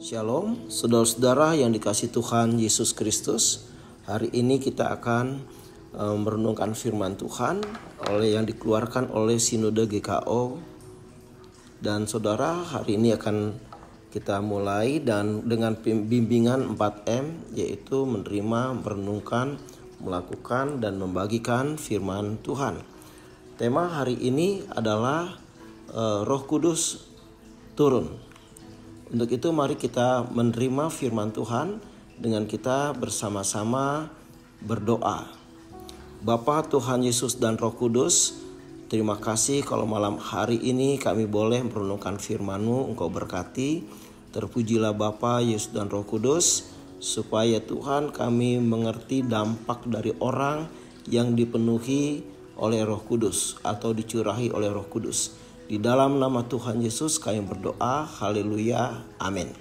Shalom, saudara-saudara yang dikasihi Tuhan Yesus Kristus. Hari ini kita akan merenungkan firman Tuhan yang dikeluarkan oleh Sinode GKO. Dan saudara, hari ini akan kita mulai dan dengan bimbingan 4M, yaitu menerima, merenungkan, melakukan, dan membagikan firman Tuhan. Tema hari ini adalah Roh Kudus turun. Untuk itu mari kita menerima firman Tuhan dengan kita bersama-sama berdoa. Bapa Tuhan Yesus dan Roh Kudus, terima kasih kalau malam hari ini kami boleh merenungkan firman-Mu. Engkau berkati, terpujilah Bapa, Yesus dan Roh Kudus, supaya Tuhan kami mengerti dampak dari orang yang dipenuhi oleh Roh Kudus atau dicurahi oleh Roh Kudus. Di dalam nama Tuhan Yesus kami berdoa, haleluya, amin.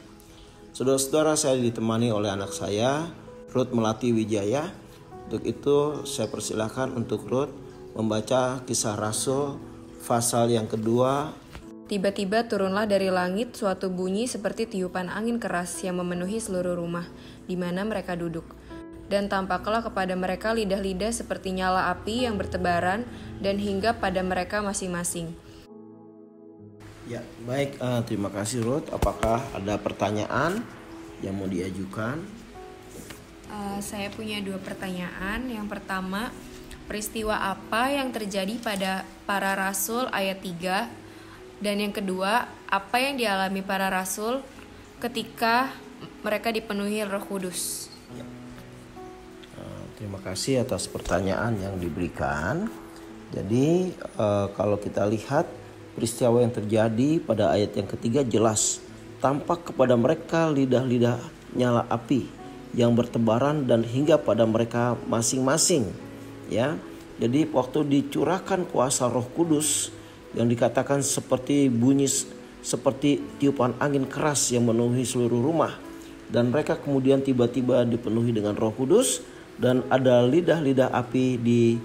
Saudara-saudara, saya ditemani oleh anak saya, Ruth Melati Wijaya. Untuk itu saya persilahkan untuk Ruth membaca Kisah Rasul pasal yang kedua. Tiba-tiba turunlah dari langit suatu bunyi seperti tiupan angin keras yang memenuhi seluruh rumah di mana mereka duduk. Dan tampaklah kepada mereka lidah-lidah seperti nyala api yang bertebaran dan hinggap pada mereka masing-masing. Ya, baik, terima kasih Ruth. Apakah ada pertanyaan yang mau diajukan? Saya punya 2 pertanyaan. Yang pertama, peristiwa apa yang terjadi pada para rasul ayat 3? Dan yang kedua, apa yang dialami para rasul ketika mereka dipenuhi Roh Kudus? Ya. Terima kasih atas pertanyaan yang diberikan. Jadi kalau kita lihat peristiwa yang terjadi pada ayat yang ketiga jelas, tampak kepada mereka lidah-lidah nyala api yang bertebaran dan hingga pada mereka masing-masing. Ya, jadi waktu dicurahkan kuasa Roh Kudus yang dikatakan seperti bunyi seperti tiupan angin keras yang memenuhi seluruh rumah, dan mereka kemudian tiba-tiba dipenuhi dengan Roh Kudus dan ada lidah-lidah api di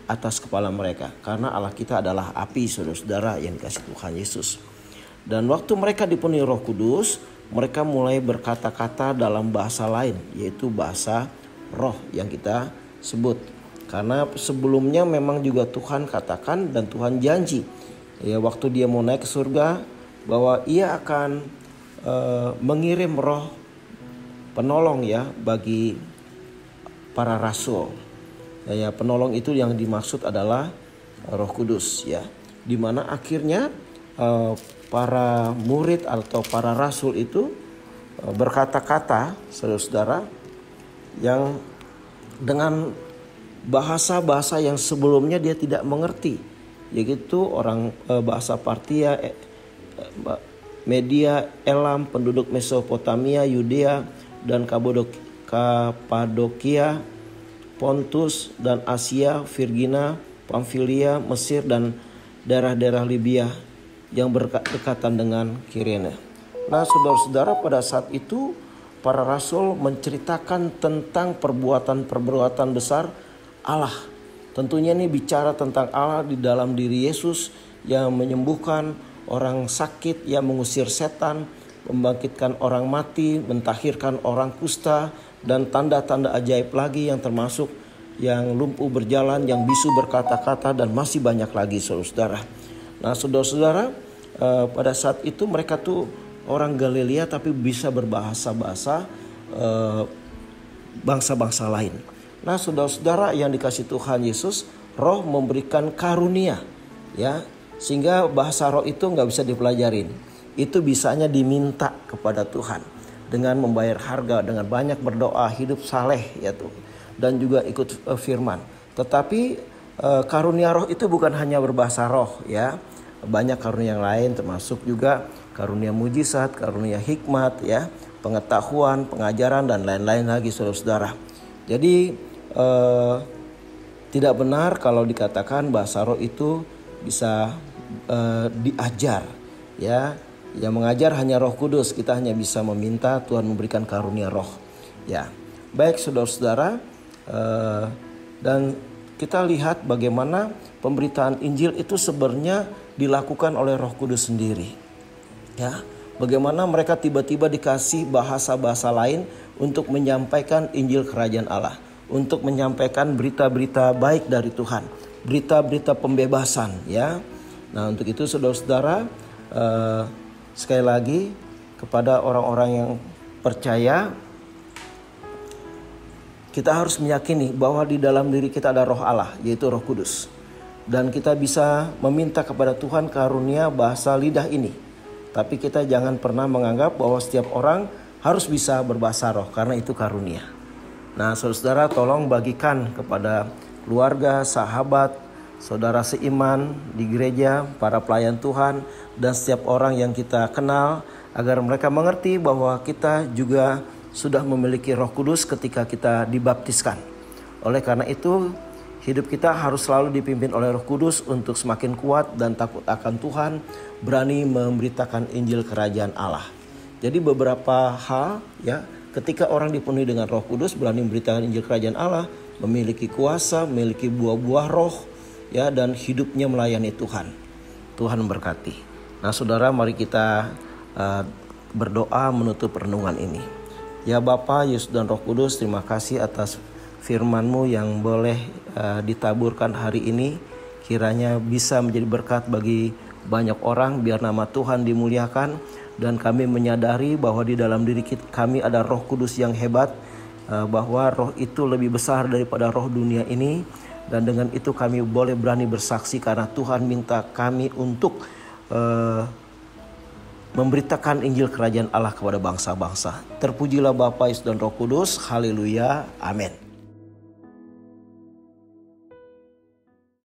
atas kepala mereka, karena Allah kita adalah api, saudara-saudara yang dikasihi Tuhan Yesus. Dan waktu mereka dipenuhi Roh Kudus, mereka mulai berkata-kata dalam bahasa lain, yaitu bahasa roh yang kita sebut. Karena sebelumnya memang juga Tuhan katakan dan Tuhan janji, ya, waktu dia mau naik ke surga, bahwa ia akan mengirim roh penolong, ya, bagi para rasul. Ya, penolong itu yang dimaksud adalah Roh Kudus, ya. Di mana akhirnya para murid atau para rasul itu berkata-kata, saudara-saudara, yang dengan bahasa-bahasa yang sebelumnya dia tidak mengerti, yaitu orang bahasa Partia, Media, Elam, penduduk Mesopotamia, Yudea dan Kapadokia, Pontus dan Asia, Virginia, Pamfilia, Mesir dan daerah-daerah Libya yang berdekatan dengan Kirene. Nah, saudara-saudara, pada saat itu para rasul menceritakan tentang perbuatan-perbuatan besar Allah. Tentunya ini bicara tentang Allah di dalam diri Yesus yang menyembuhkan orang sakit, yang mengusir setan, membangkitkan orang mati, mentahirkan orang kusta, dan tanda-tanda ajaib lagi yang termasuk yang lumpuh berjalan, yang bisu berkata-kata, dan masih banyak lagi, saudara-saudara. Nah, saudara-saudara, pada saat itu mereka tuh orang Galilea tapi bisa berbahasa-bahasa bangsa-bangsa lain. Nah, saudara-saudara yang dikasihi Tuhan Yesus, Roh memberikan karunia, ya, sehingga bahasa roh itu nggak bisa dipelajarin. Itu bisanya diminta kepada Tuhan dengan membayar harga, dengan banyak berdoa, hidup saleh, ya tuh, dan juga ikut firman. Tetapi karunia roh itu bukan hanya berbahasa roh, ya, banyak karunia yang lain, termasuk juga karunia mujizat, karunia hikmat, ya, pengetahuan, pengajaran, dan lain-lain lagi, saudara-saudara. Jadi tidak benar kalau dikatakan bahasa roh itu bisa diajar, ya. Yang mengajar hanya Roh Kudus. Kita hanya bisa meminta Tuhan memberikan karunia roh, ya. Baik, saudara-saudara, dan kita lihat bagaimana pemberitaan Injil itu sebenarnya dilakukan oleh Roh Kudus sendiri, ya. Bagaimana mereka tiba-tiba dikasih bahasa-bahasa lain untuk menyampaikan Injil Kerajaan Allah, untuk menyampaikan berita-berita baik dari Tuhan, berita-berita pembebasan, ya. Nah, untuk itu saudara-saudara, sekali lagi kepada orang-orang yang percaya, kita harus meyakini bahwa di dalam diri kita ada Roh Allah, yaitu Roh Kudus. Dan kita bisa meminta kepada Tuhan karunia bahasa lidah ini. Tapi kita jangan pernah menganggap bahwa setiap orang harus bisa berbahasa roh, karena itu karunia. Nah, saudara, tolong bagikan kepada keluarga, sahabat, saudara seiman di gereja, para pelayan Tuhan, dan setiap orang yang kita kenal, agar mereka mengerti bahwa kita juga sudah memiliki Roh Kudus ketika kita dibaptiskan. Oleh karena itu, hidup kita harus selalu dipimpin oleh Roh Kudus untuk semakin kuat dan takut akan Tuhan, berani memberitakan Injil Kerajaan Allah. Jadi beberapa hal, ya, ketika orang dipenuhi dengan Roh Kudus, berani memberitakan Injil Kerajaan Allah, memiliki kuasa, memiliki buah-buah roh, ya, dan hidupnya melayani Tuhan. Tuhan memberkati. Nah, saudara, mari kita berdoa menutup renungan ini. Ya Bapa, Yesus dan Roh Kudus, terima kasih atas firman-Mu yang boleh ditaburkan hari ini. Kiranya bisa menjadi berkat bagi banyak orang, biar nama Tuhan dimuliakan. Dan kami menyadari bahwa di dalam diri kami ada Roh Kudus yang hebat, bahwa roh itu lebih besar daripada roh dunia ini. Dan dengan itu kami boleh berani bersaksi, karena Tuhan minta kami untuk memberitakan Injil Kerajaan Allah kepada bangsa-bangsa. Terpujilah Bapa, Yesus dan Roh Kudus. Haleluya. Amin.